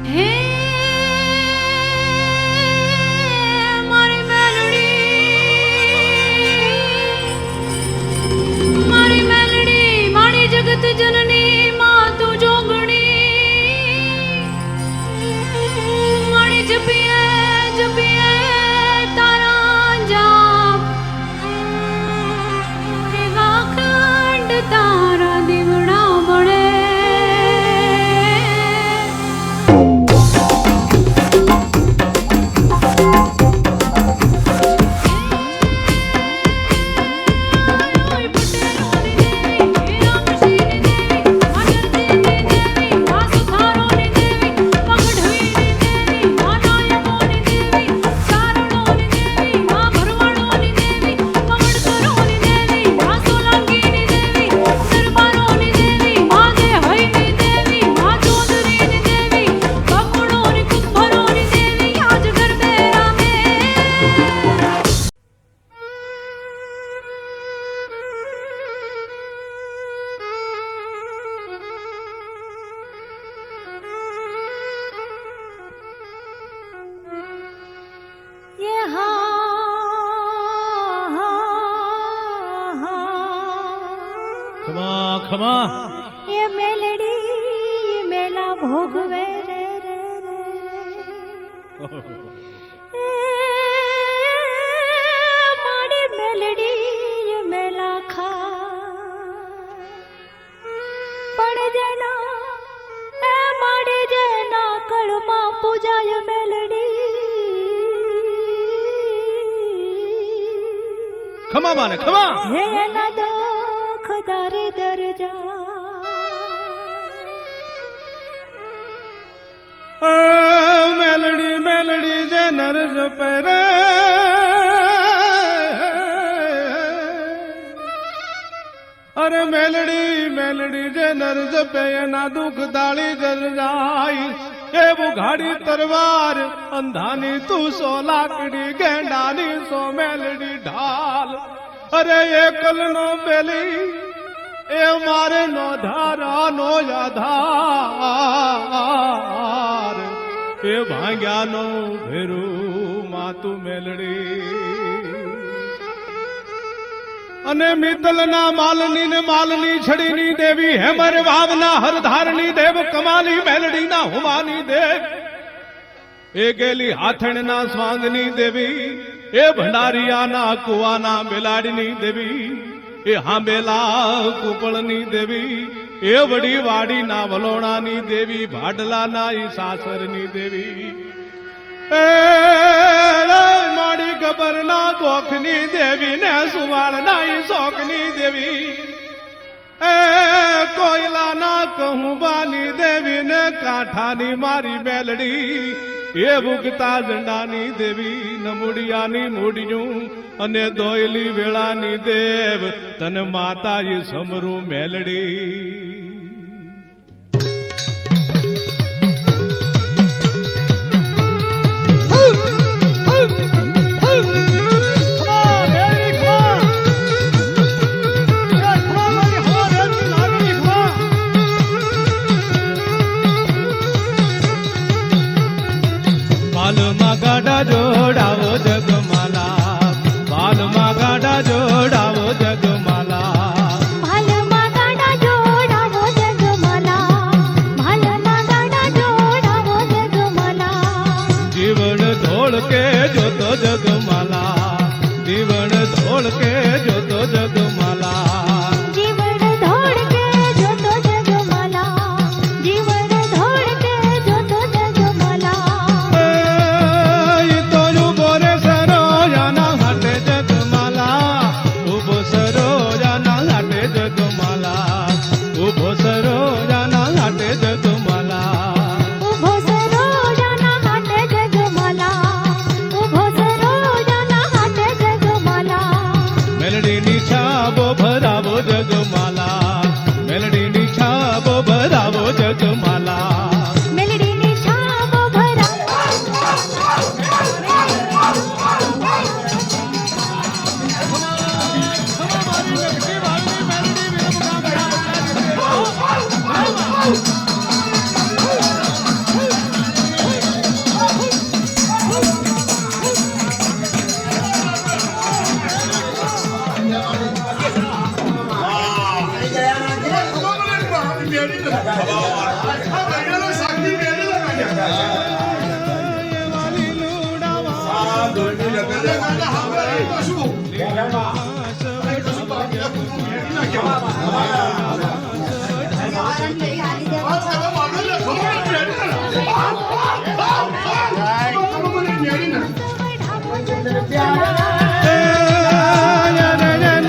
હે મારી મેલડી મારી જગત જનની માં તું જોગણી મારી જપીએ જપીએ તારા જાપ એવા ખંડ તારા દીવડા મળે ખમા ખમા ये मेलड़ी मेला भोगवे रे रे रे मारी मेलड़ी मेला खा पण जेना ए मारी जेना कळमा पूजाय मेलડી ખમા માને ખમા હે ના દુખ દારે દરજા મેલડી મેલડી જે નર જપે રે અરે મેલડી મેલડી જે નર જપે એના દુઃખ દાળી જલ જાય એવું ઘાડી તરવાર અંધાની તું સો લાકડી ગેંડાની સો મેલડી ઢાલ અરે એકલ નો પેલી એ મારે નો ધારા નો આધાર એ ભાંગ્યા નો ભેરું માતું મેલડી અને મિત્તલના માલની ને માલની છડીની દેવી હેમર વાવના હરધારની દેવ કમાલી મેલડીના હુમાની દેવ એ ગેલી હાથણના સ્વાંગની દેવી એ ભંડારિયાના કુવાના બેલાડીની દેવી એ હાંબેલા કુપળની દેવી એ વડી વાડીના વલોણાની દેવી ભાડલાના ઈ સાસરની દેવી એ માડી ગબરના ગોખની દેવી ને સુવાળના ઈ શોકની દેવી એ કોયલાના કહુબાની દેવી ને કાંઠાની મારી મેલડી એ ભૂગતા ઝંડાની દેવી નમુડિયાની મૂડિયું અને દોયલી વેળાની દેવ તન માતા ઈ સમરું મેલડી બાલમાં ગાડા જોડાવો જગમાલા બાલમાં ગાડા જોડાવો જગમાલા ભાલમાં ગાડા જોડાવો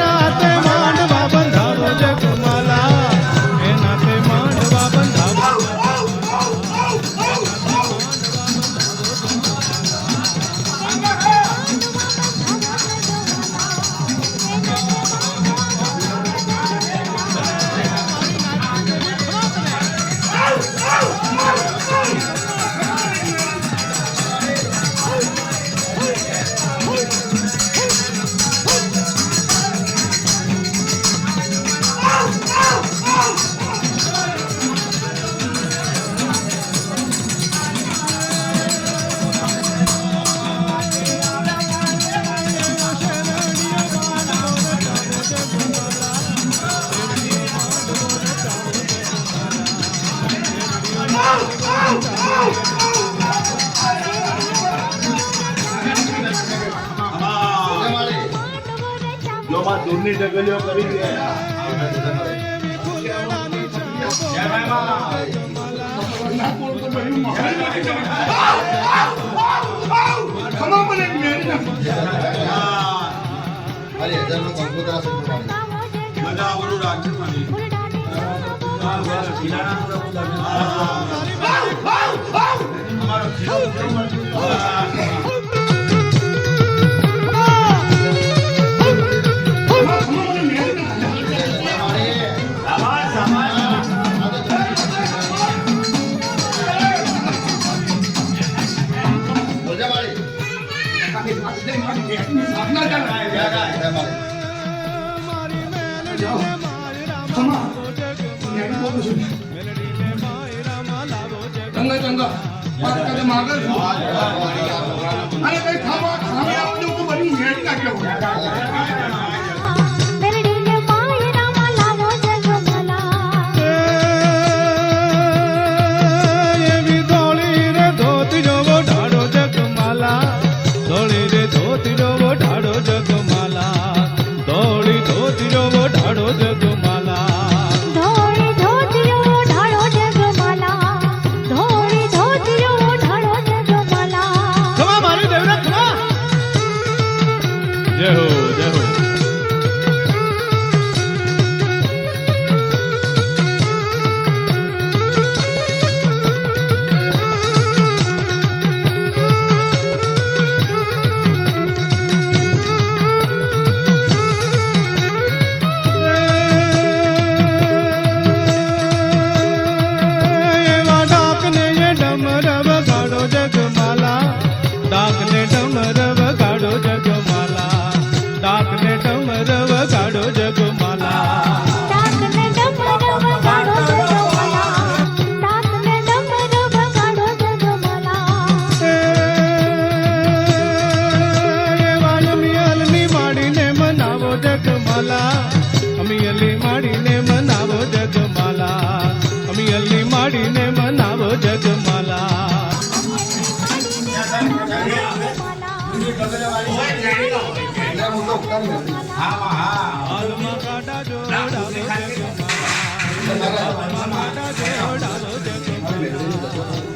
નાતે માંડવા બંધાવો જગમાલા એ નાતે માંડવા બંધાવો દૂરની ઢગલીઓ કરી દે મેલડીને માયરામાં લાવો જગમાલા એવી ધોળી રે ધોતી જોવો ઢાળો જગમાલા ધોળી રે ધોતી જોવો ઢાળો જગમાલા ધોળી ધોતી જોવો ઢાળો જગમાલા ધોળી ધોતીઓ ઢાળો જગમાલા ધોળી ધોતીઓ ઢાળો જગમાલા ખમા મારી દેવરા ખમા જય હો જય હો એવા ડાકને એ ડમર વગાડો જગમાલા ડાકને ડમર વગાડો જગમાલા ડાકને ડમર વગાડો જગમાલા ડાકને ડમર વગાડો જગમાલા ડાકને ડમર વગાડો જગમાલા એવા અમિયલની માડીને મનાવો જગમાલા અમિયલની માડીને મનાવો જગમાલા અમિયલની માડીને મનાવો જગમાલા હાલમાં કાઢા જોડાવો જગમાલા હાલમાં કાઢા જોડાવો જગમાલા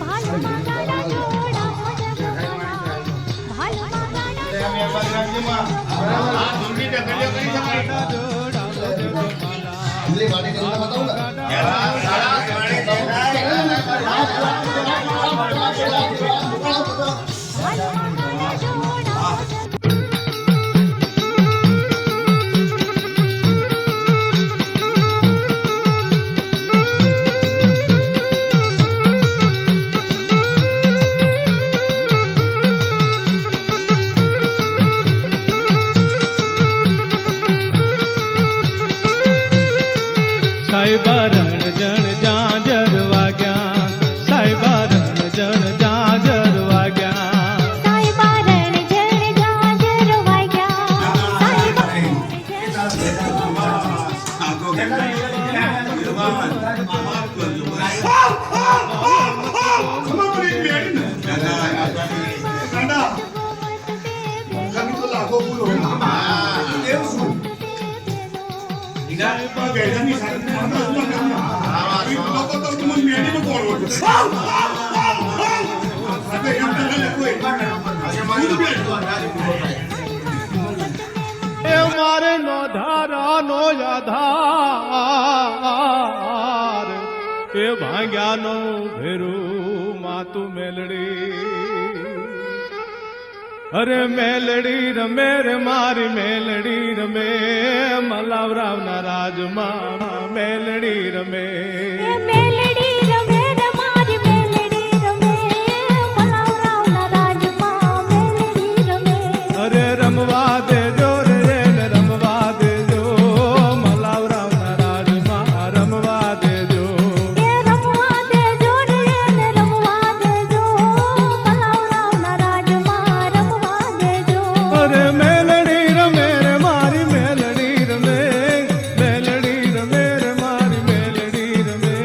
ભાલમાં ગાડા જોડાવો જગમાલા ભાલમાં ગાડા દૂરની ઢગલીઓ કરી કાઢા જોડાવો જગમાલા ભાલમાં ગાડા જોડાવો સાહેબા રણ જણ જાજર વાગ્યા સાહેબા રણ જણ જાજર વાગ્યા એ મારે નો ધારાનો આધાર એ ભાંગ્યાનો ભેરું માતું મેલડી અરે મેલડી રમે રે મારી મેલડી રમે મલાવરાવના રાજમાં મેલડી રમે એ મેલડી રમે રે મારી મેલડી રમે મલાવરાવના રાજમાં મેલડી રમે અરે રમવા દેજો રે ને રમવા દેજો મલાવરાવના રાજમાં રમવા દેજો એ રમવા દેજો રે ને રમવા દેજો મલાવરાવના રાજમાં રમવા દેજો અરે મેલડી રમે રે મારી મેલડી રમે મેલડી રમે રે મારી મેલડી રમે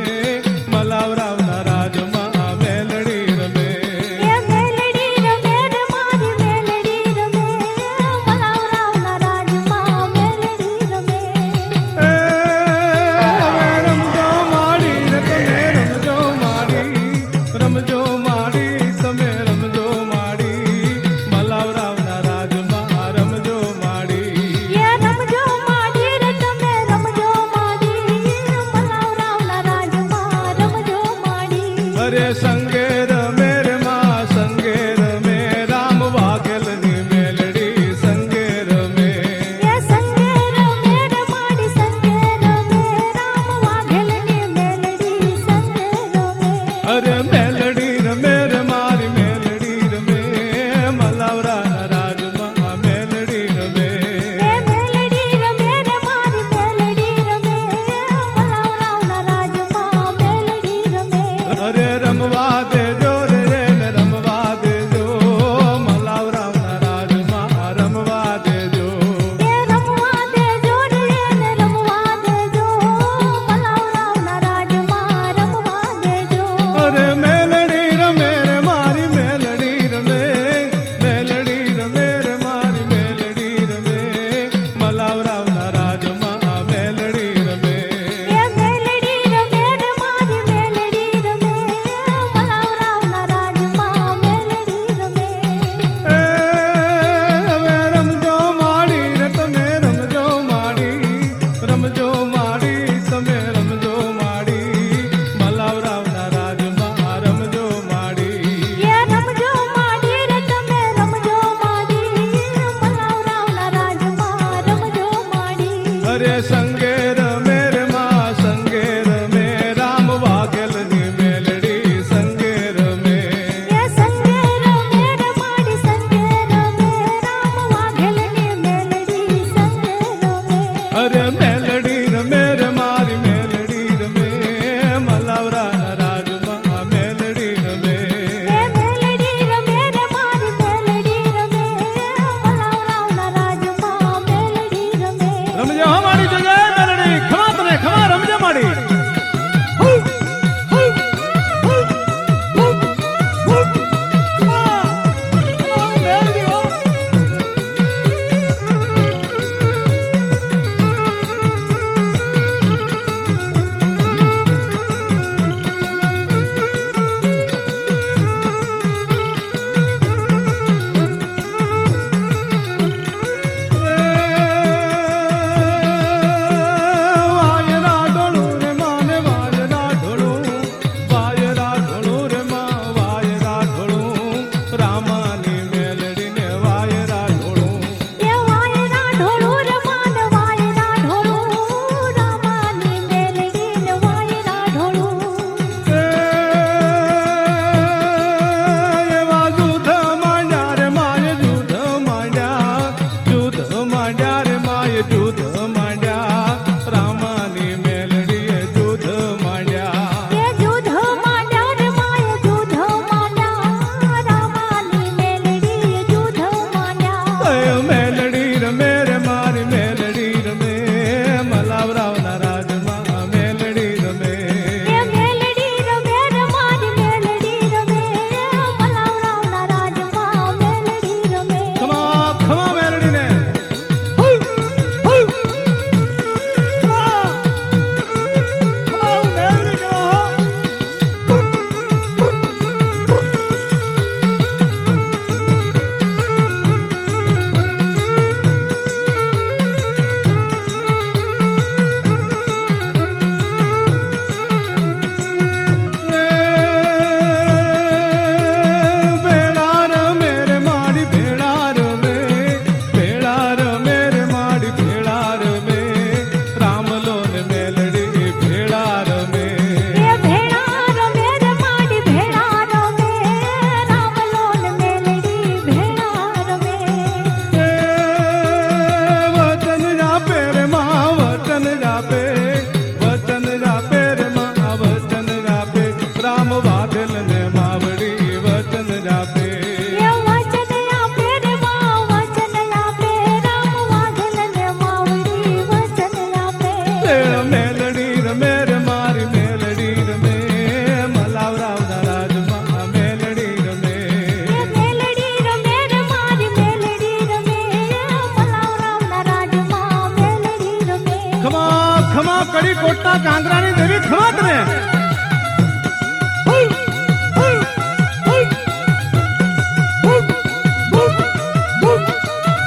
ખમા કડી કોટના કાંગરાની દેવી ખમત ને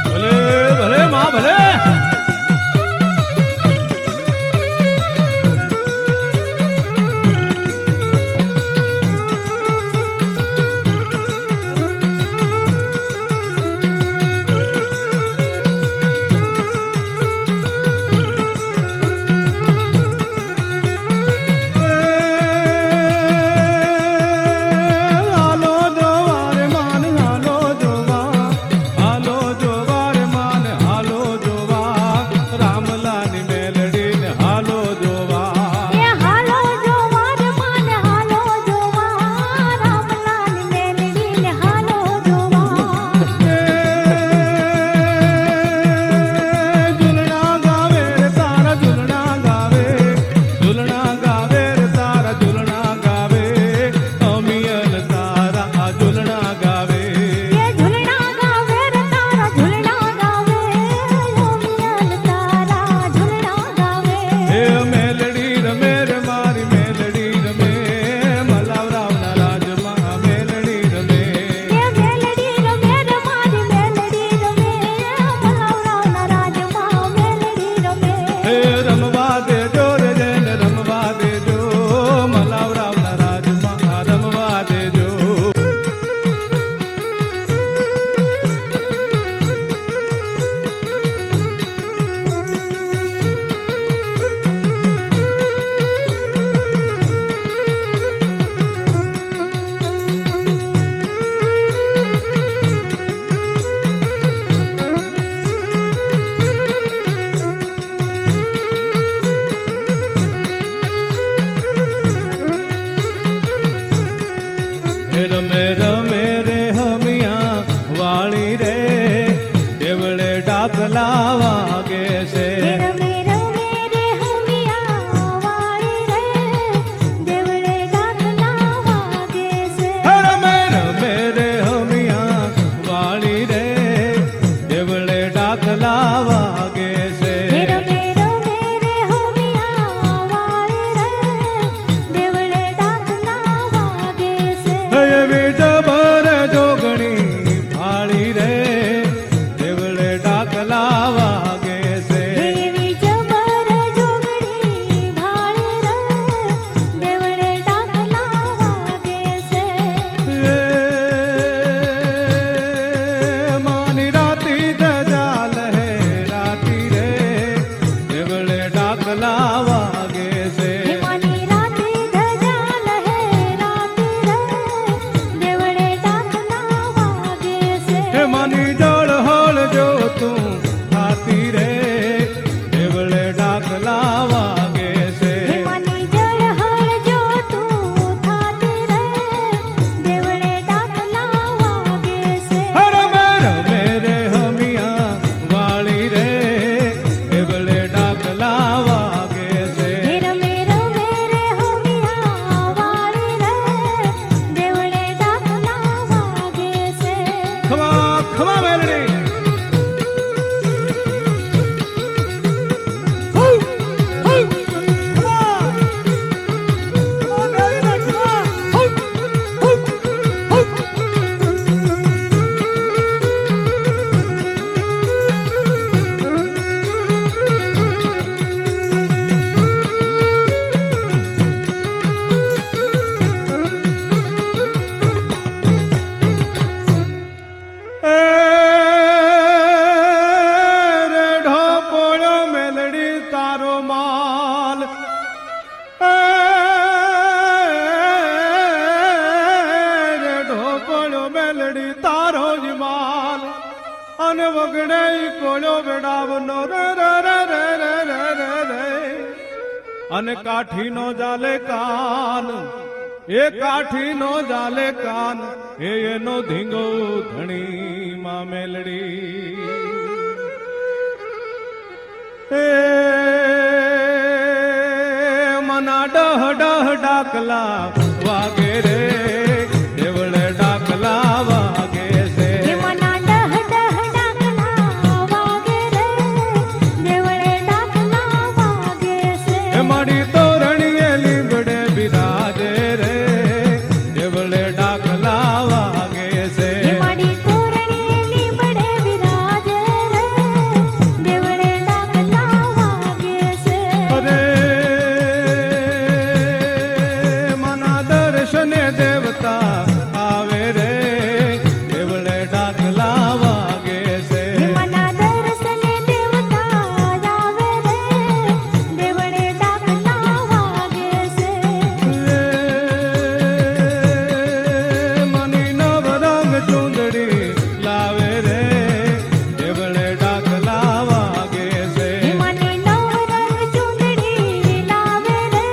ભલે ભલે માં ભલે રમે રમે રે હમિયા વાળી રે દેવળે ડાકલા વાગે છે રમે રમે રે હમિયા વાળી રે દેવળે ડાકલા વાગે છે રમે રમે રે હમિયા વાળી રે દેવળે ડાકલા વાગે છે રમે રમે રે હમિયા વાળી રે દેવળે ડાકલા વાગે છે એવી જબર જોગણી ભાળી રે દેવળે ડાકલા વાગે છે દેવી જબર જોગણી ભાળી રે દેવળે ડાકલા વાગે છે માની રાતી ધજા લહેરાતી રે દેવળે ડાકલા વાગે છે હિમાની રાતે ધજા લહેરાતી રે દેવળે ડાકલા વાગે છે હે માની જળ હળ જો તું ખાતી રે દેવળે ડાકલા વાગે છે હિમાની જળ હળ જો તું થાતી રે દેવળે ડાકલા વાગે છે રમે રમે રે હમિયા વાળી રે દેવળે ડાકલા વાગે છે રમે રમે રે હમિયા વાળી રે દેવળે ડાકલા વાગે છે ખમા ખમા મેલડી રેઢો પોળો મેલડી તારો માલ રેઢો પોળો મેલડી તારો જ માલ અને વગડે કોળો વેડાવનો રે રે રે રે રે રે રે રે અને કાઠીનો જાલે કાન એ કાઠીનો જાલે કાન એનો ધીંગો ધણી માં મેલડી એ મના ડહ ડહ ડાકલા વાગે રે દેવળે ડાકલા વાગે છે હિમાના ડહ ડહ ડાકલા વાગે રે દેવળે ડાકલા વાગે છે ડાકલા વાગે છે મારી તોરણી લીમડે વિરાજે રે દેવળે ડાકલા વાગે છે અરે મના દર્શને દેવતા આવે રે દેવળે ડાકલા વાગે છે મના દર્શને દેવતા આવે રે દેવળે ડાકલા વાગે છે મની નવ રંગ ચૂંદડી લાવે રે દેવળે ડાકલા વાગે છે મને નવ રંગ ચૂંદડી લાવે રે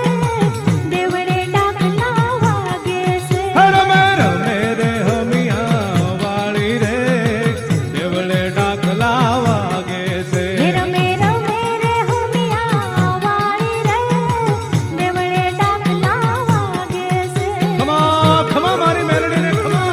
દેવળે ડાકલા વાગે છે રમે રમે રે હમિયા વાળી રે દેવળે ડાકલા વાગે છે રમે રમે રે હુમિયા વાળી રે દેવળે ડાકલા વાગે છે ખમા ખમા મારી મેલડી રે ખમા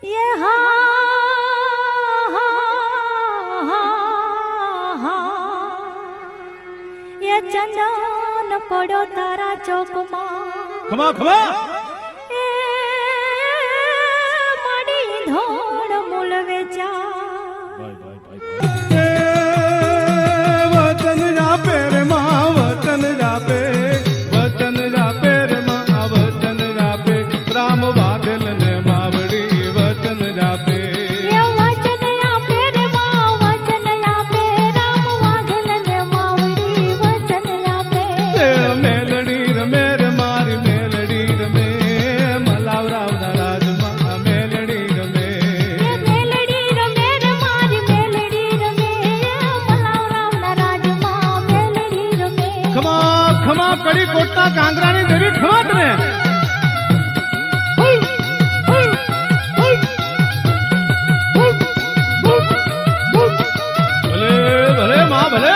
ये ये चंदन पड़ो तारा चौक में ખમા ખમા ए मड़ी धोड़ मूल वेचा વતન જાપે રે માં વતન જાપે રે માં વતન જાપે રામ વાદલ ને માવડી વતન જાપે ये वचन आपे रे माँ वचन आपे राम वाघल ने मावड़ी वचन आपे મેલડી રમે રે મારી મેલડી રમે મલાવરાવ ના રાજમાં મેલડી રમે ये मेलडी रमे रे मारी मेलडी रमे मलावराव ना राज माँ मेलडी रमे ખમા ખમા કડી કોટના કાંગરાની દેવી ખમા તમે ભલે ભલે માં ભલે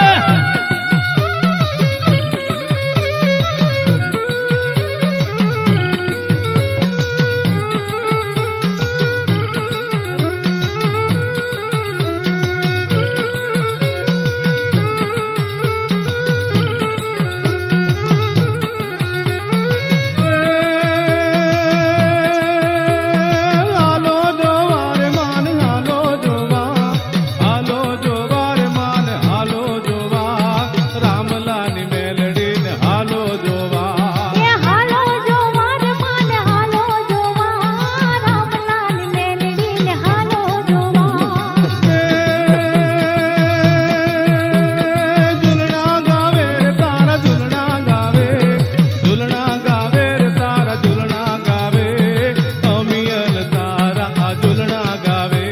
હાલો જોવા રે માન હાલો જોવા રે માન હાલો જોવા રામલાની મેલડી ને હાલો જોવા ये हालो जो वार मान हालो जो वार रामलाल मेलडी ने हालो जो वार ઝુલણા ગાવે રે તારા ઝુલણા ગાવે રે તારા ઝુલણા ગાવે અમિયલ તારા ઝુલણા ગાવે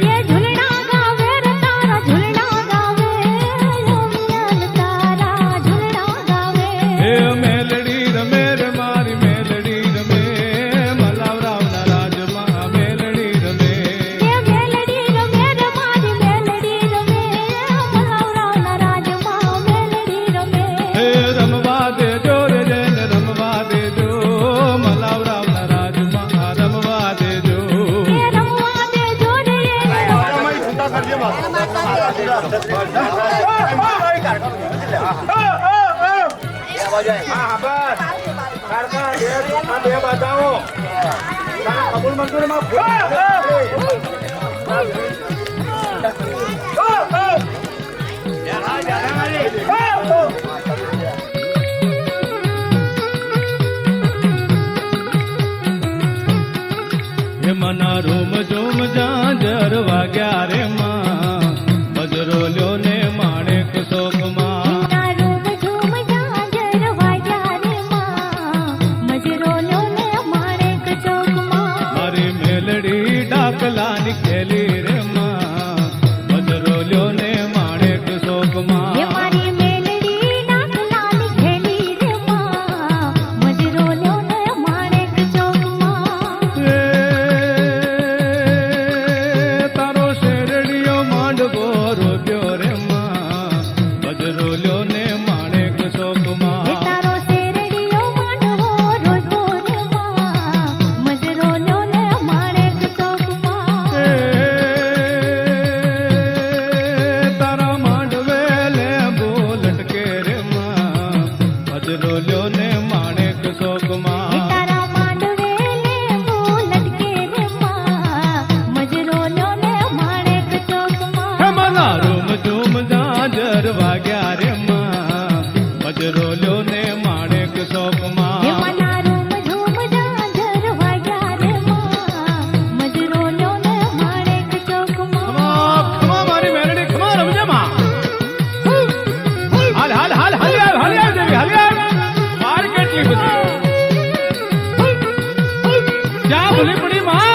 ये झुलना गावे रे तारा झुलना गावे लोमियल तारा झुलना गावे હે મેલડી રમે રે મારી મેલડી રમે મલાવરાવના રાજમાં મેલડી રમે ये मेलडी रमे रे मारी मेलडी रमे मलावरावना राज माँ मेलडी रमे હે રમવા દેજો રે જન રમવા દેજો મલાવરાવના રાજમાં રમવા દેજો ये रमवा दे जो रे તમારી છૂટા કરજે હા બસ કારકા બે બતાવો કબૂલ મંજૂર માં હે મના રોમ જોમ જાજર વાગ્યા રે માં બજરો લ્યો ને માણેક શોકમાં ના રૂપ ઝૂમ જાજર વાગ્યા રે માં મજરો લ્યો ને માણેક ચોકમાં મારી મેલડી ડાકલાની ખેલી રે માં બજરો લ્યો ને માણેક શોકમાં ये मारी मेलडी डाकलानी खेली रे माँ मजरो ल्यो ने माणेक चौकમાં તારો ઝાંઝર વાગ્યા રે માં મજરોલ્યો ને માણેક શોકમાં હે મના રૂમ ઝૂમ ઝાંઝર વાગ્યા રે માં મજરોલ્યો ને માણેક ચોકમાં ખમા મારી મેલડી ખમા રમજે માં હાલ હાલ હાલ હાલ હાલ દેવી હાલ માર કેટલી બધી ક્યાં ભૂલી પડી માં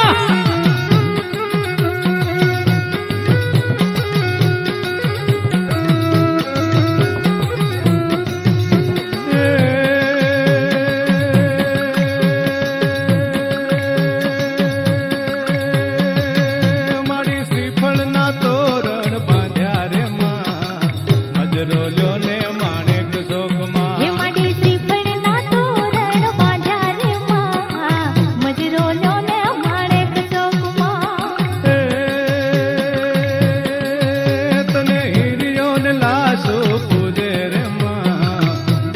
મારી શ્રીફળના તોરણ બાંધ્યા રે માં મજરોલ્યો ને માણેક શોકમાં હે માડી શ્રીફળના તોરણ બાંધ્યા રે માં મજરોલ્યો ને માણેક ચોકમાં તને હીરિયો ને લાશો પૂજે રે માં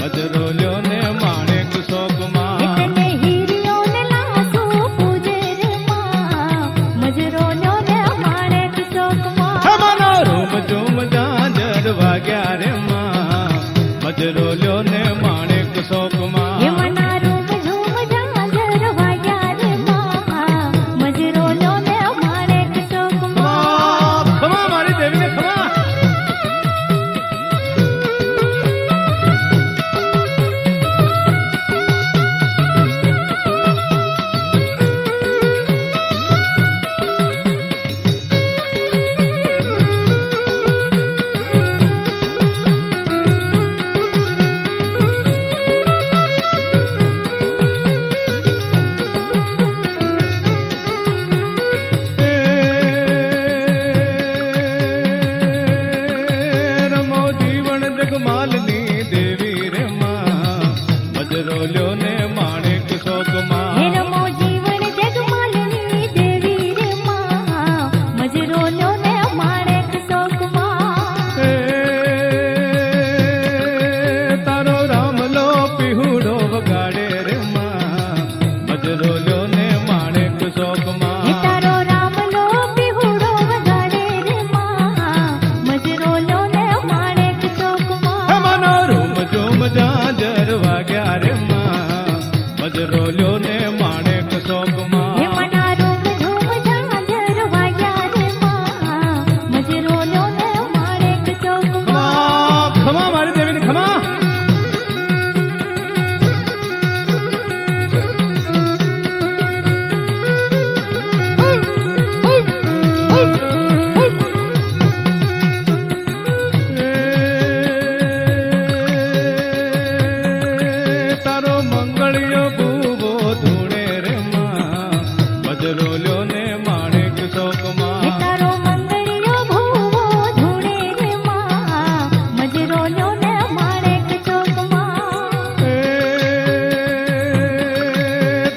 મજરોલ્યો ને માણેક શોકમાં તને હીરિયો ને લાસો પૂજે રે માં મજરોલ્યો ને માણેક ચોકમાં મનો રૂમ ઝૂમ ઝાંઝર વાગ્યા રે માં મજરોલ્યો ને માણેક હે શોકમાં મના રૂમ ઝૂમ ઝાંઝર વાગ્યા રે માં મજરોલ્યો ને માણેક ચોકમાં ખમા મારી દેવીને ખમા રમો જીવન જગમાલની દેવી રે માં મજરોલ્યો ને માણેક હે શોકમાં રમો જીવન જગમાલની દેવી રે માં મજરોલ્યો ને માણેક ચોકમાં તારો રામલો પીહુડો વગાડે રે માં મજરોલ્યો ને માણેક હે શોકમાં તારો રામલો પીહુડો વગાડે રે માં મજરોલ્યો ને માણેક ચોકમાં મનો રૂમ ઝૂમ ઝાંઝર વાગ્યા રે માં મજરોલ્યો ને માણેક હે શોકમાં મના રૂમ ઝૂમ ઝાંઝર વાગ્યા રે માં મજરોલ્યો ને માણેક ચોકમાં ખમા મારી દેવીને ખમા તારો મંગળિયો ભૂવો ધૂણે રે માં મજરોલ્યો ને માણેક હે શોકમાં તારો મંગળિયો ભૂવો ધૂણે રે માં મજરોલ્યો ને માણેક ચોકમાં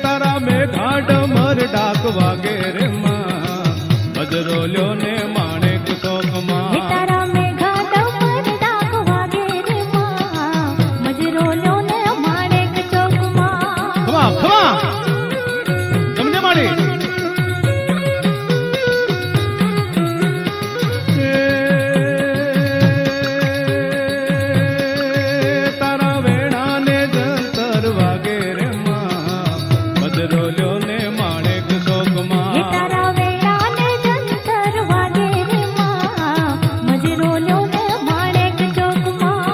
તારા મેઘાડ મર ડાક વાગે રે માં મજરોલ્યો ને માણેક હે શોકમાં તારા મેઘા ડમર ડાક વાગે રે માં મજરોલ્યો ને માણેક ચોકમાં ખમા ખમા સમજે માડી તારા વેણાને જંતર વાગે રે માં મજરોલ્યો ને માણેક હે શોકમાં તારા વેળાને જંતર વાગે રે માં મજરોલ્યો ને માણેક ચોકમાં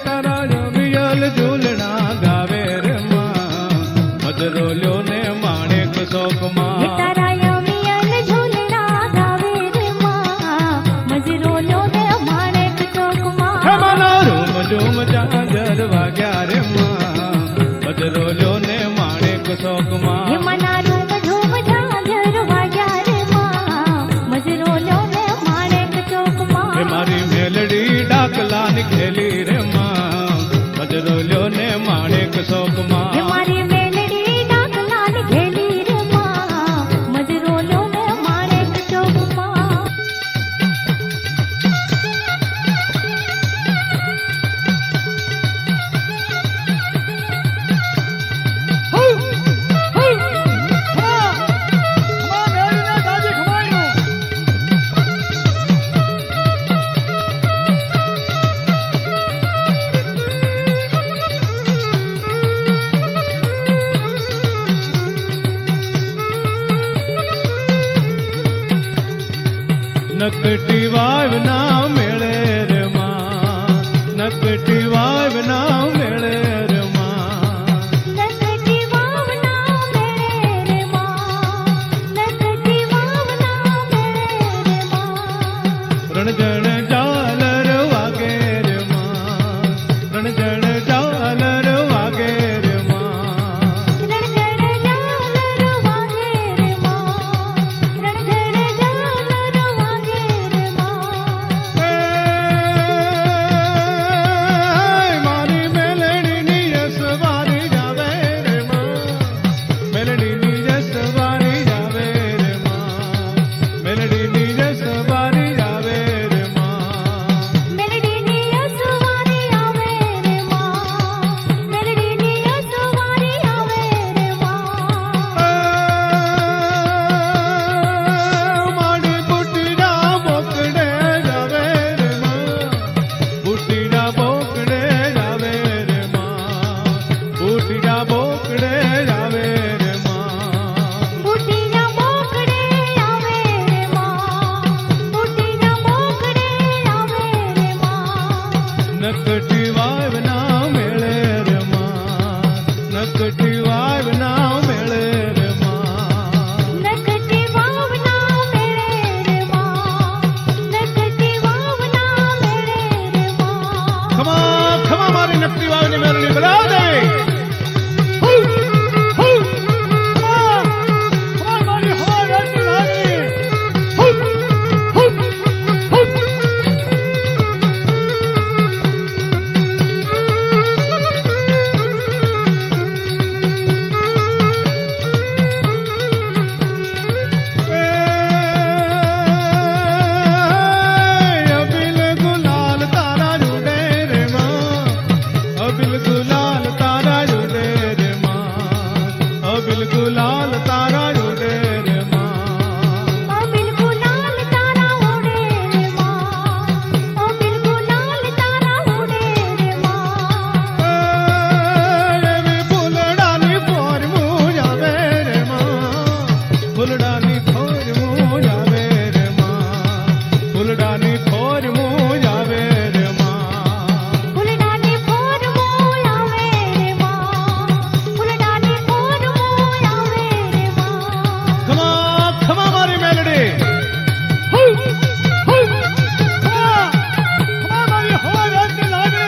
તારા રમિયલ ઝૂલણા ગાવે રે માં મજરોલ્યો ને માણેક હે શોકમાં તારા યમિયલ ઝૂલણા ગાવે રે માં મજરોલ્યો ને માણેક ચોકમાં મનો રૂમ ઝૂમ ઝાંઝર વાગ્યા રે માં મજરોલ્યો ને માણેક હે શોકમાં મના રૂમ ઝૂમ ઝાંઝર વાગ્યા રે માં મજરોલ્યો ને માણેક ચોકમાં હે મારી મેલડી ડાકલા નીકળેલી રે માં મજરોલ્યો ને માણેક હે શોકમાં મારી મેલડી ડાકલા ની ઘેલી રે માં મજરોલ્યો ને માણેક ચોકમાં નકટી વાવ ના મેળે રે માં, નકટી વાવ ના મેળે રે માં. નકટી વાવના મેળે રે માં, નકટી વાવના મેળે રે માં. રણજણ ઝાલર વાગે રે માં, રણજણ ઝાલર વાગે રે માં. રણજણ ઝાલર વાગે રે માં, રણજણ ઝાલર વાગે રે માં. મારી મેલડીની યસવારી જાવે રે માં, મેલડીની યસવારી જાવે રે માં, મેલડીની યસવારી જાવે રે માં. મેલડીની અસવારી આવે રે માં, મેલડીની અસવારી આવે રે માં. મારી બુટીના બોકડે જાવે રે માં, બુટીના બોકડે જાવે રે માં, બુટીના બોકડે જાવે રે માં. બુટીના બોકડે આવે રે માં, બુટીના બોકડે આવે રે માં. નકટી વાવ ના મેળે રે માં, નકટી વાવ ના મેળે રે માં. નકટી વાવના મેળે રે માં, નકટી વાવના મેળે રે માં. ખમા ખમા મારી નકટી વાવની મેળડી બોલાવ દે. અબિલ ગુલાલ તારા જોડે રે માં, અબિલ ગુલાલ તારા જોડે રે માં, અબિલ ગુલાલ તારા જોડે રે માં. અબિલ ગુલાલ તારા ઓડે રે માં, અબિલ ગુલાલ તારા ઓડે રે માં. એવી ફૂલડાની ફોરમું આવે રે માં, ફૂલડાની ફોરમું આવે રે માં, ફૂલડાની ફોરમું આવે રે માં. ફૂલડાની ફોરમો આવે રે માં, ફૂલડાની ફોરમો આવે રે માં. ખમા ખમા મારી મેલડી. ખમા મારી હોરતી લાગે.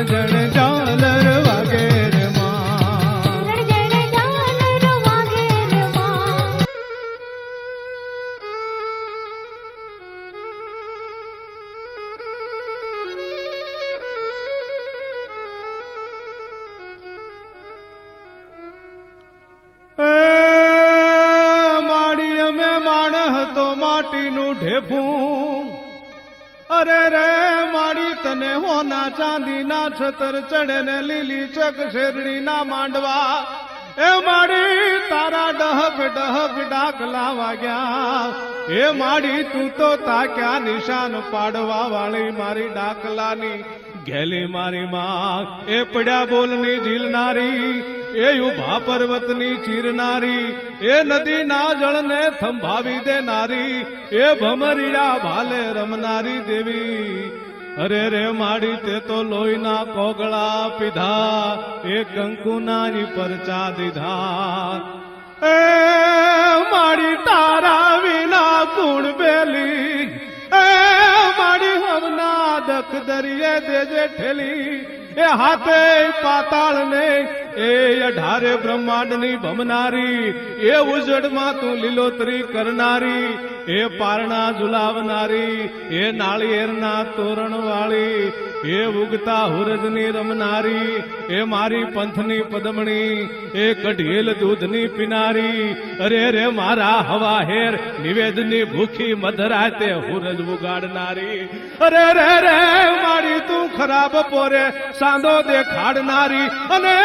જણ ઝાલર વાગે રે માં જણ જણ ઝાલર વાગે રે માં માડી અમે માણહ તો માટીનું ઢેફું અરે રે માડી તને હોના ચાંદીના છતર ચડે ને લીલી ચક શેરડીના માંડવા એ માડી તારા ડહક ડહક ડાકલા વાગ્યા એ માડી તું તો તાક્યા નિશાન પાડવા વાળી મારી ડાકલાની ઘેલી મારી માં એ પડ્યા બોલની ઝીલનારી એ ઉભા પર્વતની ચીરનારી એ નદીના જળને થંભાવી દેનારી એ ભમરીડા ભાલે રમનારી દેવી અરે રે માડી તે તો લોહીના કોગળા પીધા એ કંકુના પરચા દીધા એ માડી તારા વિના કુણ બેલી એ માડી હમના દખ દરિયે દેજે ઠેલી એ હાથે પાતાળ ને એ 18 બ્રહ્માંડની ભમનારી એ ઉજળમાં તું લીલોતરી કરનારી એ પારણા ઝુલાવનારી એ નાળિયેરના તોરણ વાળી એ ઉગતા હુરજની રમનારી એ મારી પંથની પદમણી એ કઢેલ દૂધની પીનારી અરે રે મારા હવા હેર નિવેદની ભૂખી મધરાતે હુરજ ઉગાડનારી અરે રે રે મારી તું ખરાબ પોરે સાંદો દેખાડનારી અને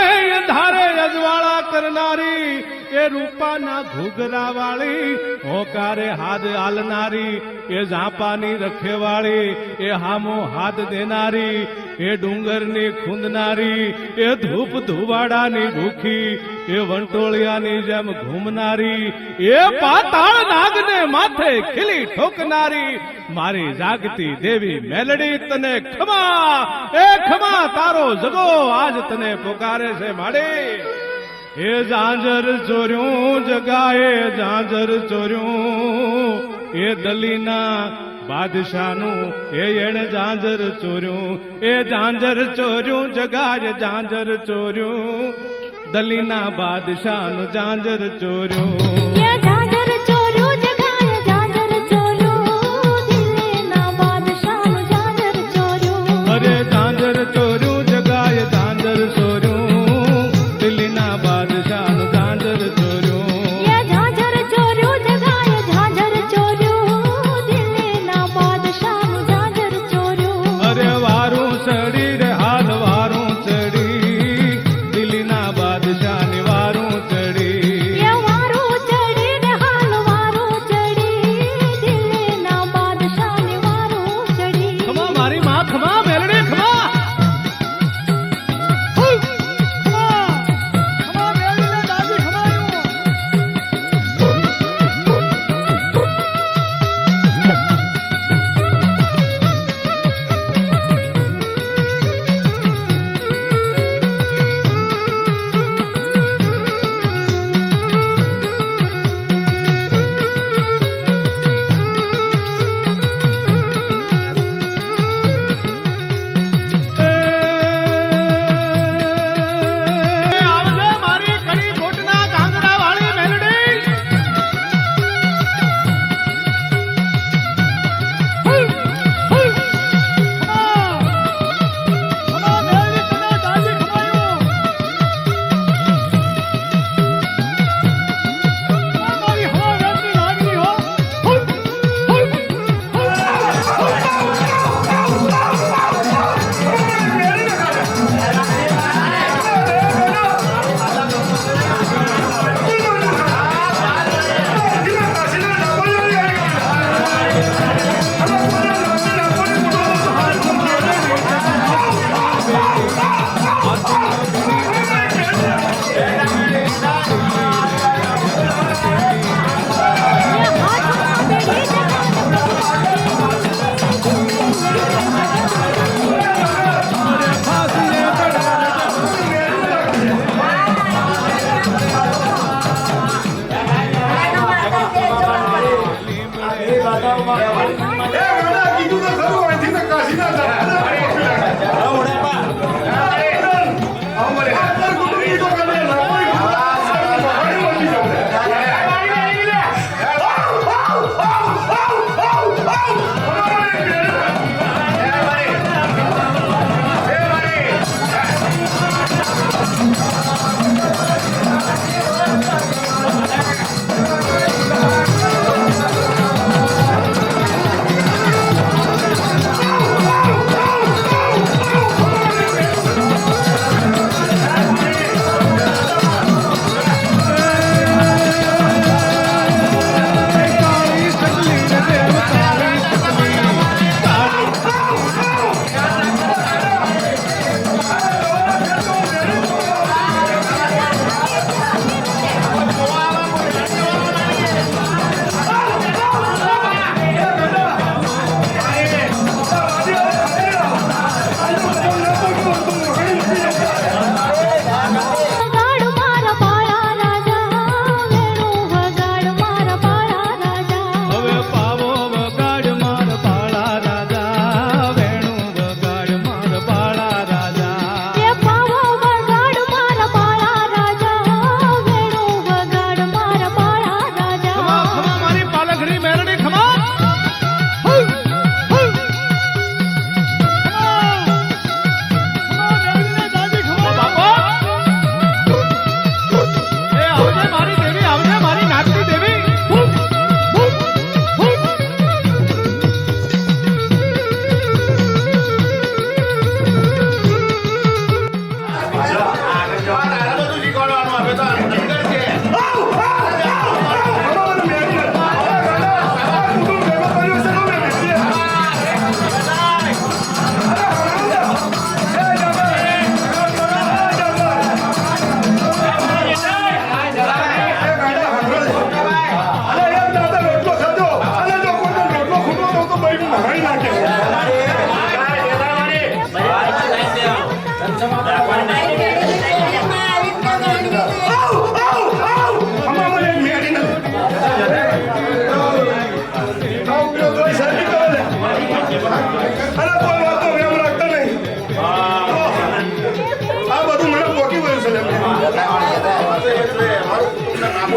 ધારે અજવાળા કરનારી એ રૂપાના ઘૂઘરા વાળી હોકારે હાથ હાલનારી એ ઝાંપાની રખેવાળી એ હામો હાથ દેનારી એ ડુંગરની ખૂંદનારી એ ધૂપ ધુવાડાની ભૂખી એ વંટોળિયાની જેમ ઘૂમનારી એ પાતાળ નાગને માથે ખીલી ઠોકનારી મારી જાગતી દેવી મેલડી તને ખમા એ ખમા તારો જગો આજ તને પુકારે છે માડી એ ઝાંઝર ચોર્યું જગાએ ઝાંઝર ચોર્યું એ દલીના બાદશાહનું એણે ઝાંઝર ચોર્યું એ ઝાંઝર ચોર્યું જગાએ ઝાંઝર ચોર્યું દલીના બાદશાહનું ઝાંઝર ચોર્યું ये झांझर चोरू जगाए झांझर चोरू दिलेना बादशाह नु झांझर चोरू અરે ઝાંઝર ચોર્યું જગાએ ઝાંઝર ચોર્યું દિલ્હીના બાદશાહનું ઝાંઝર ચોર્યું ये झांझर चोरू जगाए झांझर चोरू दिलेना बादशाह नु झांझर चोरू અરે વારું ચડી રે હાલ વારું ચડી દિલ્હીના બાદશાહની વારું ચડી ये वारू चढ़ी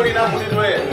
મૂડી ના મૂડી જોઈએ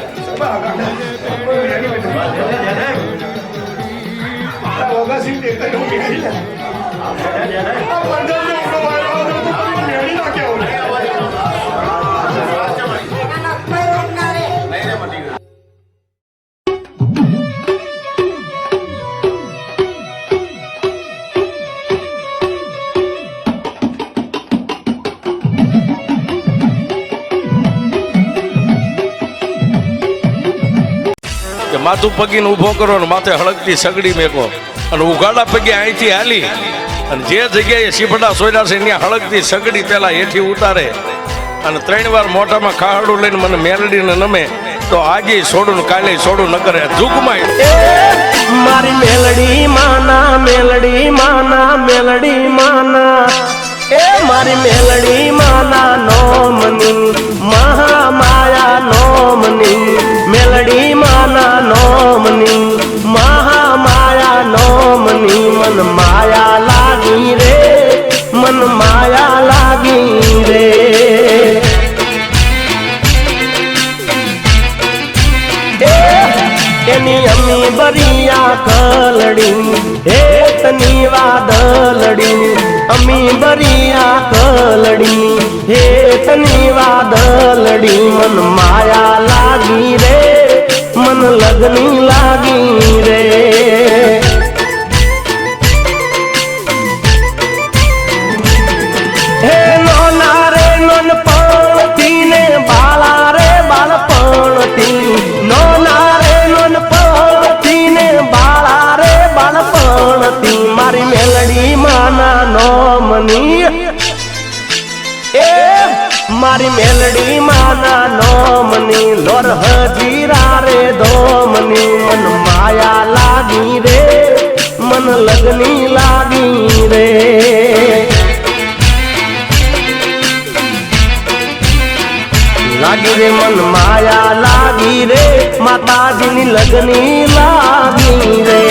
માથું પગીને ઊભો કરો ને માથે હળગતી સગડી મેકો અને ઉઘાડા પગે અહીંથી હાલી અને જે જગ્યાએ સીપડા સોયડા છે ત્યાં હળગતી સગડી પેલા હેઠી ઉતારે અને 3 વાર મોઢામાં ખાહડું લઈને મને મેલડીને નમે તો આજે છોડું ને કાલે છોડું ન કરે જુગમાય મારી મેલડી માના મેલડી માના મેલડી માના એ મારી મેલડી માના નોમની મહામાયા નોમની મેલડી માના નોમની મહામાયા નોમની મન માયા લાગી રે મન માયા લાગી રે એની અમી બરિયા કલડી હે તની વાદળડી અમી બરિયા કલડી હે તની વાદળડી મન માયા લાગી રે મન લગની લાગી રે હે નોના રે નોન પણતી ને બાળા રે બાળપણતી નોના મારી મેલડી માના નોમની એ મારી મેલડી માના નોમની લોર હજીરા રે ધોમની મન માયા લાગી રે મન લગની લાગી રે લાગી રે મન માયા લાગી રે માતાજીની લગની લાગી રે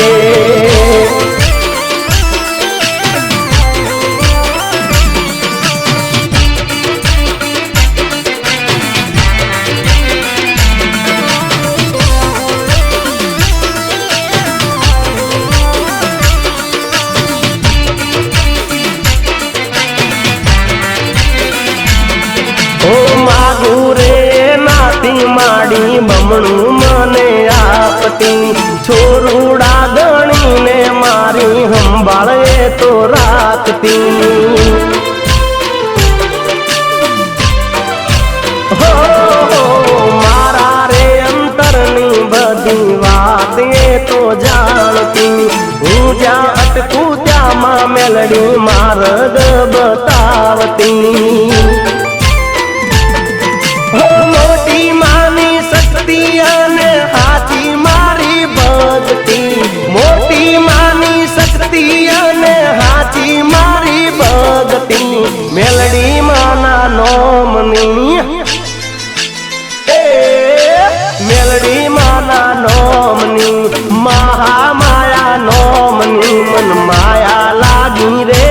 માડી બમણું મને આપતી છોરુડા ગણીને મારી સંભાળે તો રાખતી હો મારા રે અંતરની બધી વાત એ તો જાણતી હું જ્યાં અટકું ત્યાં માં મેલડી માર્ગ બતાવતી મોટી માની શક્તિ અને હાથી મારી ભક્તિ મોટી માની શક્તિ અને હાથી મારી ભક્તિ મેલડી માના નોમની એ મેલડી માના નોમની મહામાયા નોમની મન માયા લાગી રે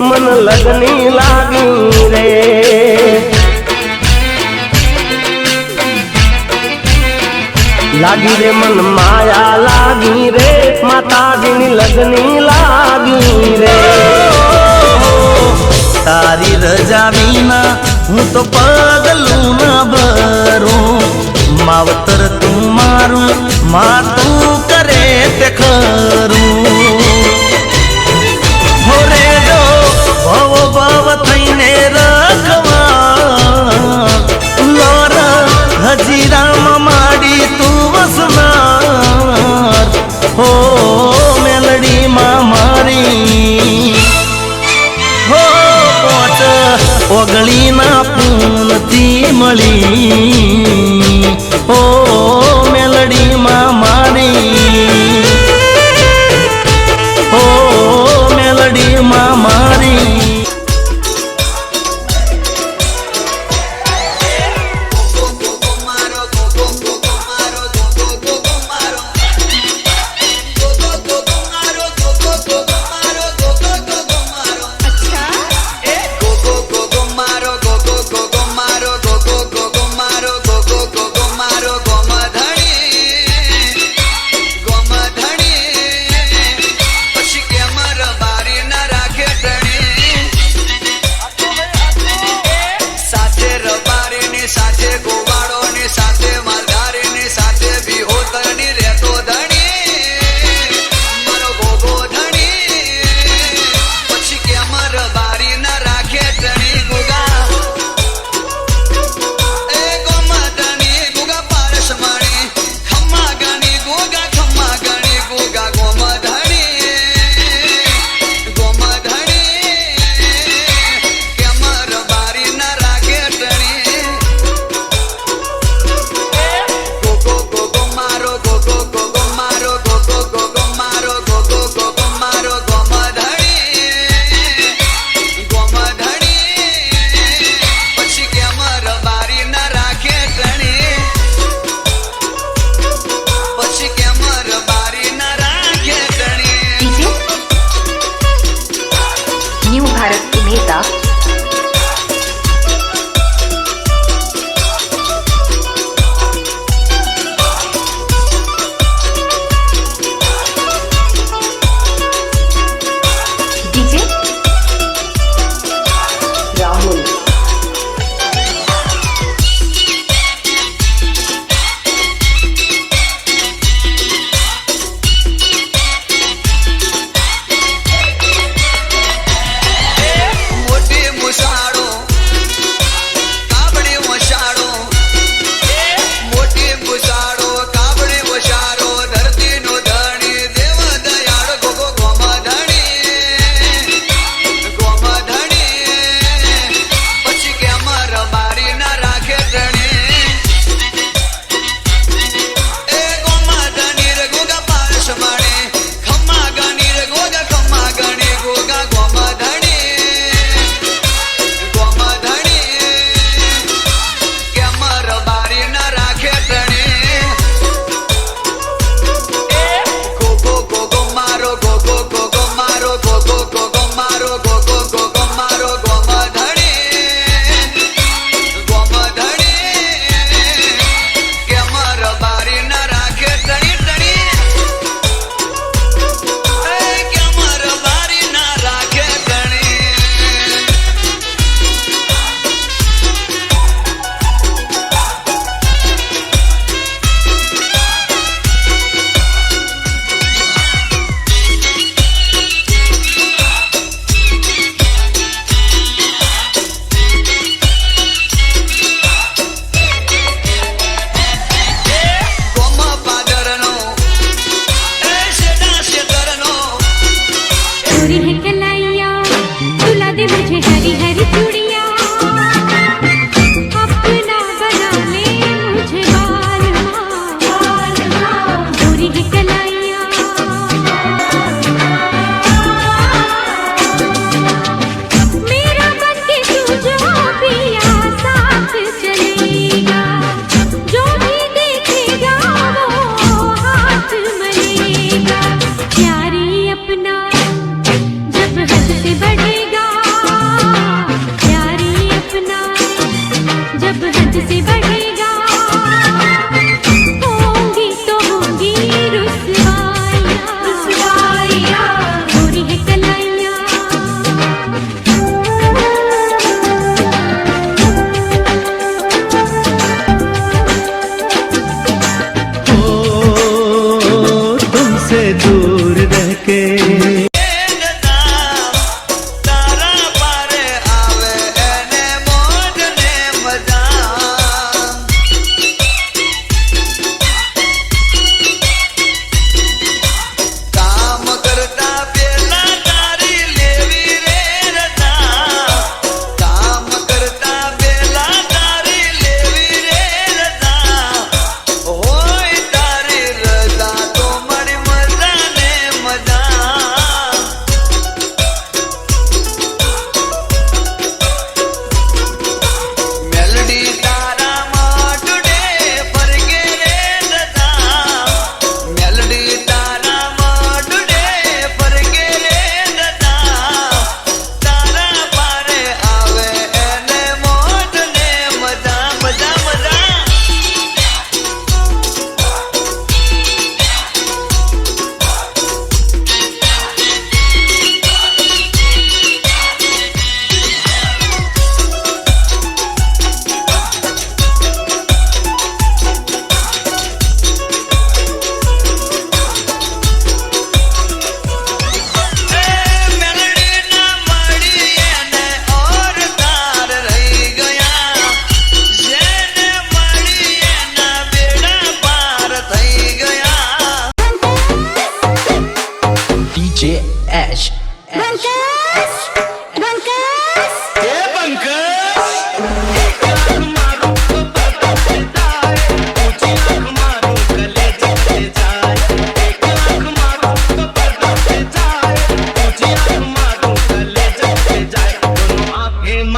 મન લગની લાગી રે લાગી રે મન માયા લાગી રે માતાજીની લગની લાગી રે તારી રજા વિના હું તો પગલું ન ભરું માવતર તું મારું માં તું કરે તે ખરું હોરે જો ભવ ભવ થઈને રખવા લોર હજીરામાં માડી તું વસનાર હો મેલડી માં મારી હો પોચ ઓગળી ના પૂનથી મળી હો મેલડી માં મારી હો મેલડી માં મારી go go go go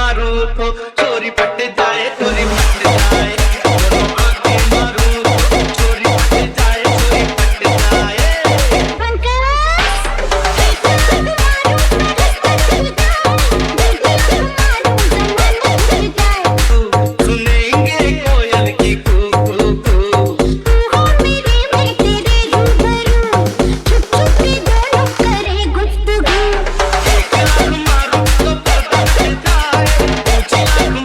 मारूं तो चोरी पट जाए चोरी पट जाए दोनों आंखें मारूं तो चोरी पट जाए चोरी पट जाए सुनेंगे कोयल की कू कू कू एक लाख मारूं तो पर्दा फट जाए ऊंची लाख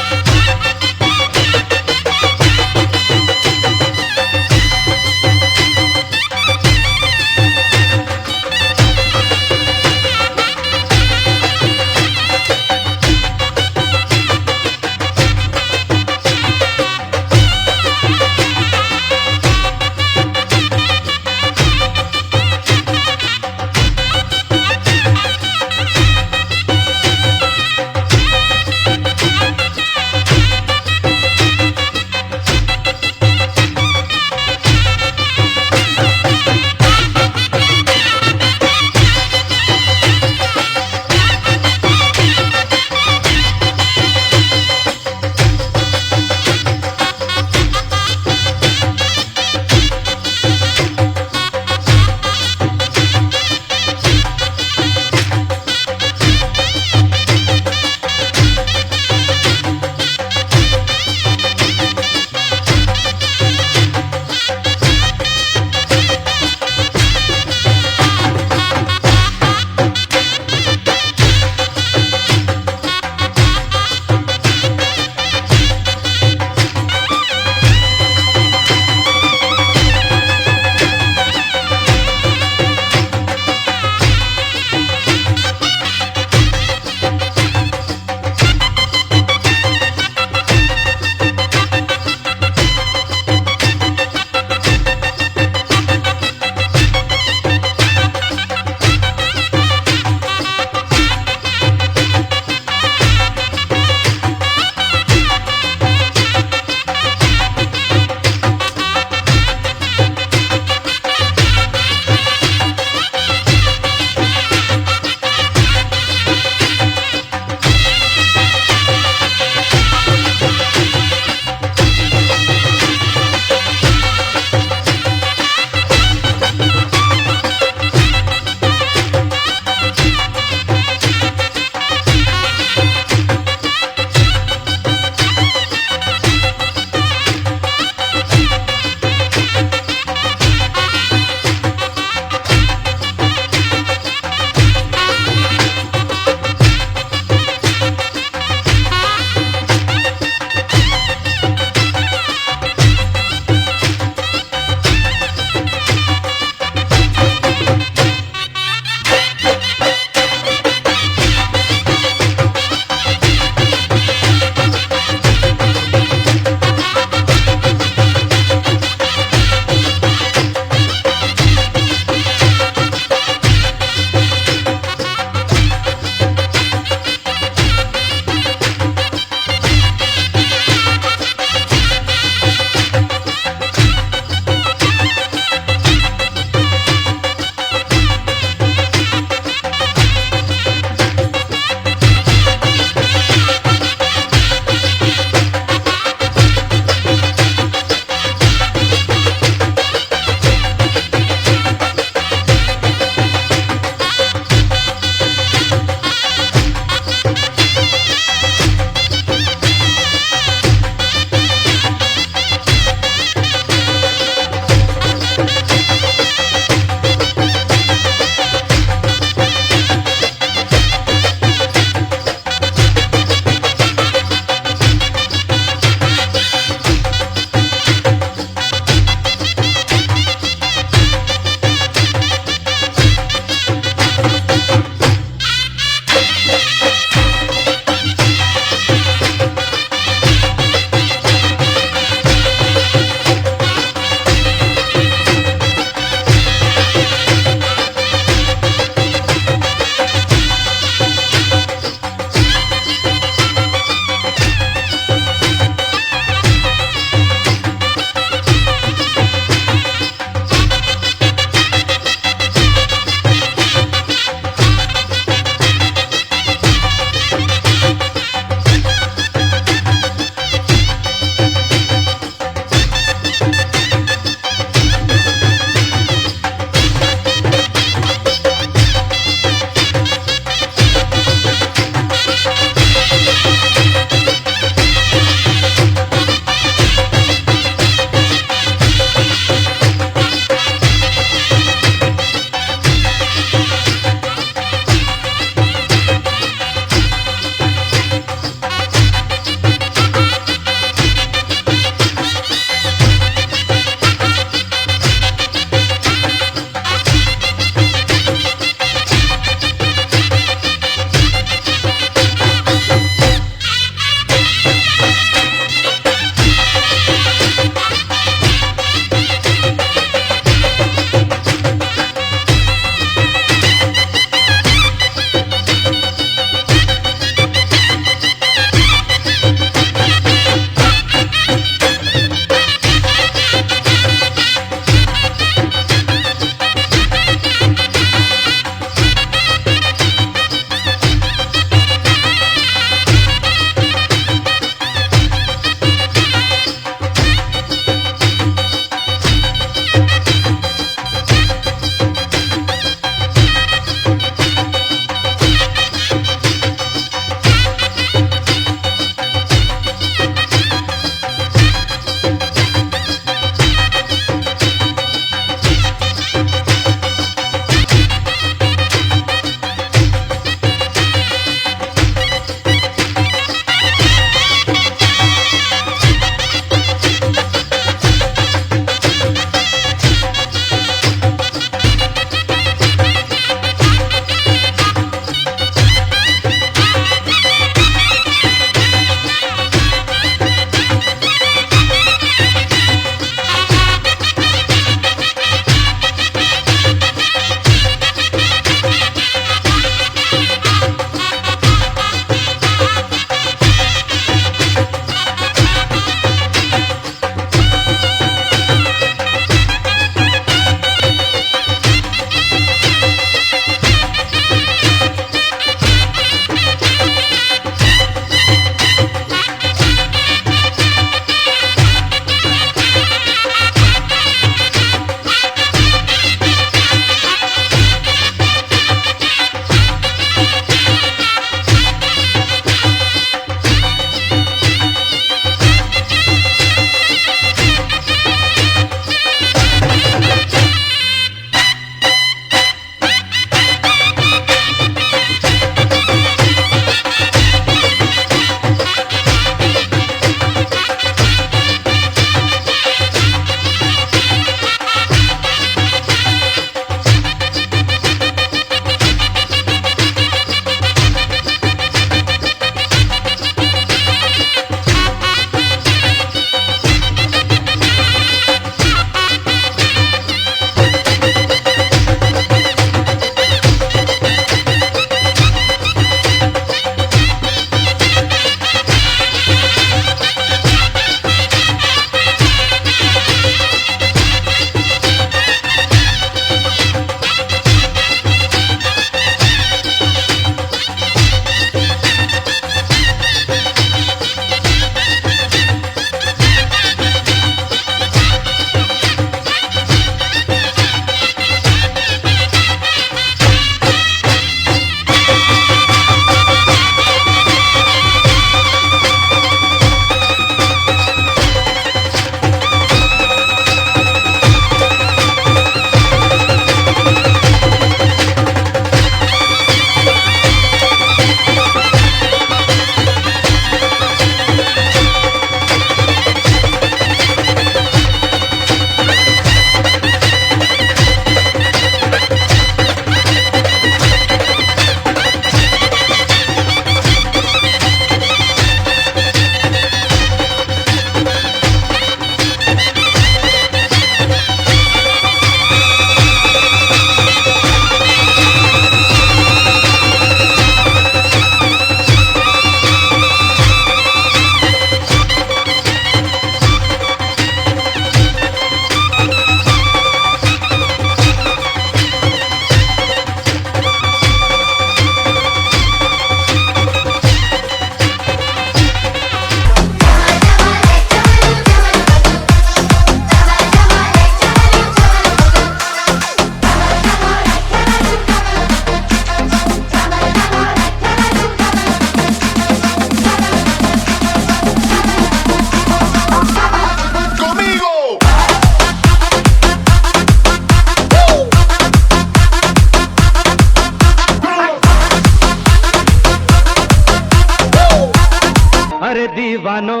अरे दीवानो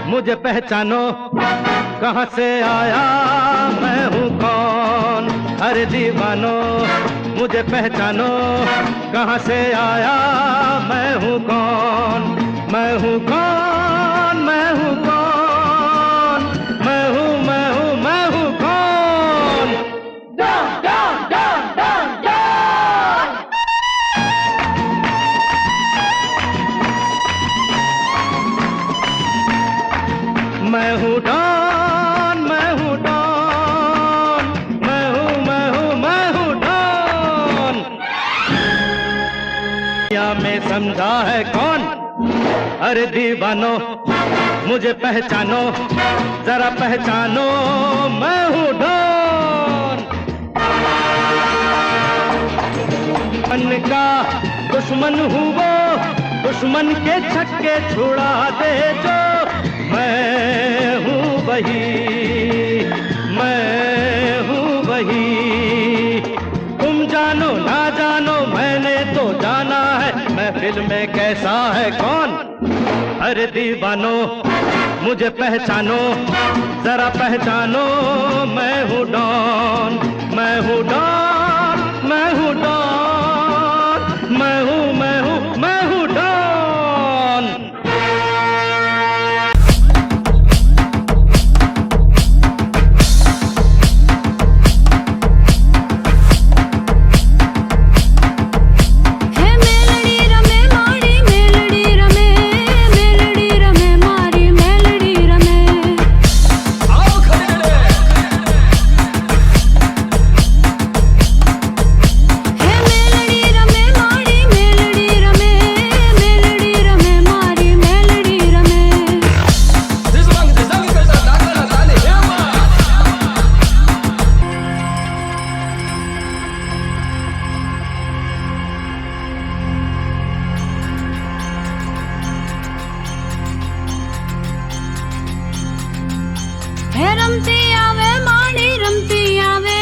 मुझे पहचानो, कहाँ से आया मैं हूँ कौन। अरे दीवानो मुझे पहचानो, कहाँ से आया मैं हूँ कौन। मैं हूँ कौन, मैं हूँ कौन, मैं हूँ मैं हूँ मैं हूँ कौन। मैं हूँ डॉन, मैं हूँ डॉन, मैं हूँ मैं हूँ मैं हूँ डॉन। दुनिया में समझा है कौन। अरे दीवानो मुझे पहचानो, जरा पहचानो मैं हूँ डॉन। मन का दुश्मन हूँ वो, दुश्मन के छक्के छुड़ा दे जो। मैं हूँ वही, मैं हूँ वही। तुम जानो ना जानो मैंने तो जाना है, महफिल में कैसा है कौन। अरे दीवानो मुझे पहचानो, जरा पहचानो मैं हूँ डॉन। मैं हूँ डॉन, मैं हूँ डॉन, मैं हूँ मैं हूँ मैं हूँ डॉन। હે મેલડી રમે મારી મેલડી રમે, મેલડી રમે મારી મેલડી રમે. હે મેલડી રમે મારી મેલડી રમે, મેલડી રમે મારી મેલડી રમે. હે રમતી આવે માડી રમતી આવે,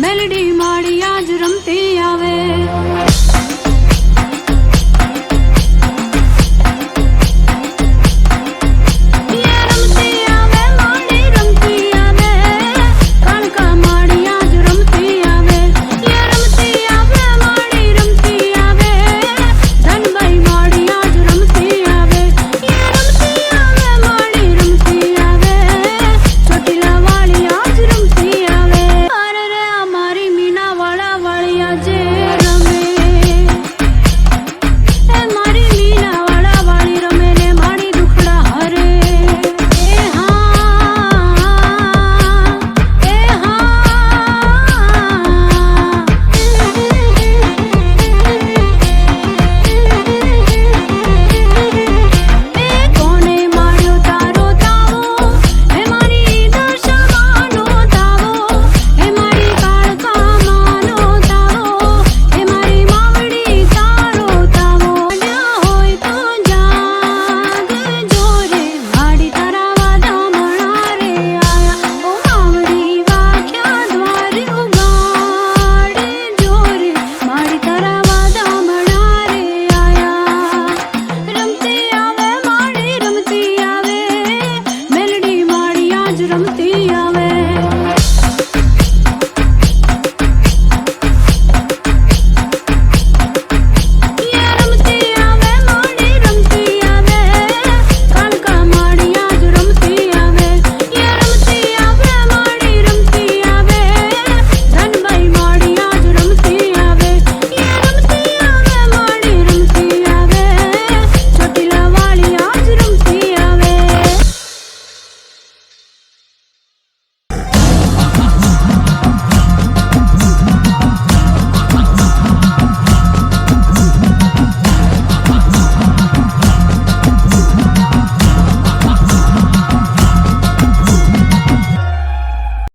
મેલડી માડી આજ રમતી આવે. યે રમતી આવે માડી રમતી આવે, કાળકા માડી આજ રમતી આવે. યે રમતી આવે માડી રમતી આવે, ધનબાઈ માડી આજ રમતી આવે. યે રમતી આવે માડી રમતી આવે, ચોટીલા વાળી આજ રમતી આવે. અરે રે અમારી મીના વાળા વાળિયા જે રમે, એ મારી મીના વાળા વાળી રમે ને મારી દુખડા હરે. એ હા, એ હા. કોને માર્યો તારો તાવો, હે મારી દશામાનો તાવો, હે મારી કાળકા માનો તાવો, હે મારી માવડી તારો તાવો. ન્યા હોય તો જાગજો રે, વાડી તારા વાદામણા રે આયા. ઓ માવડી વાખ્યા દ્વારે ઉગાડે જો રે, માડી તારા વાદામણા રે આયા. રમતી આવે માડી રમતી આવે, મેલડી માડી આજ રમતી આવે.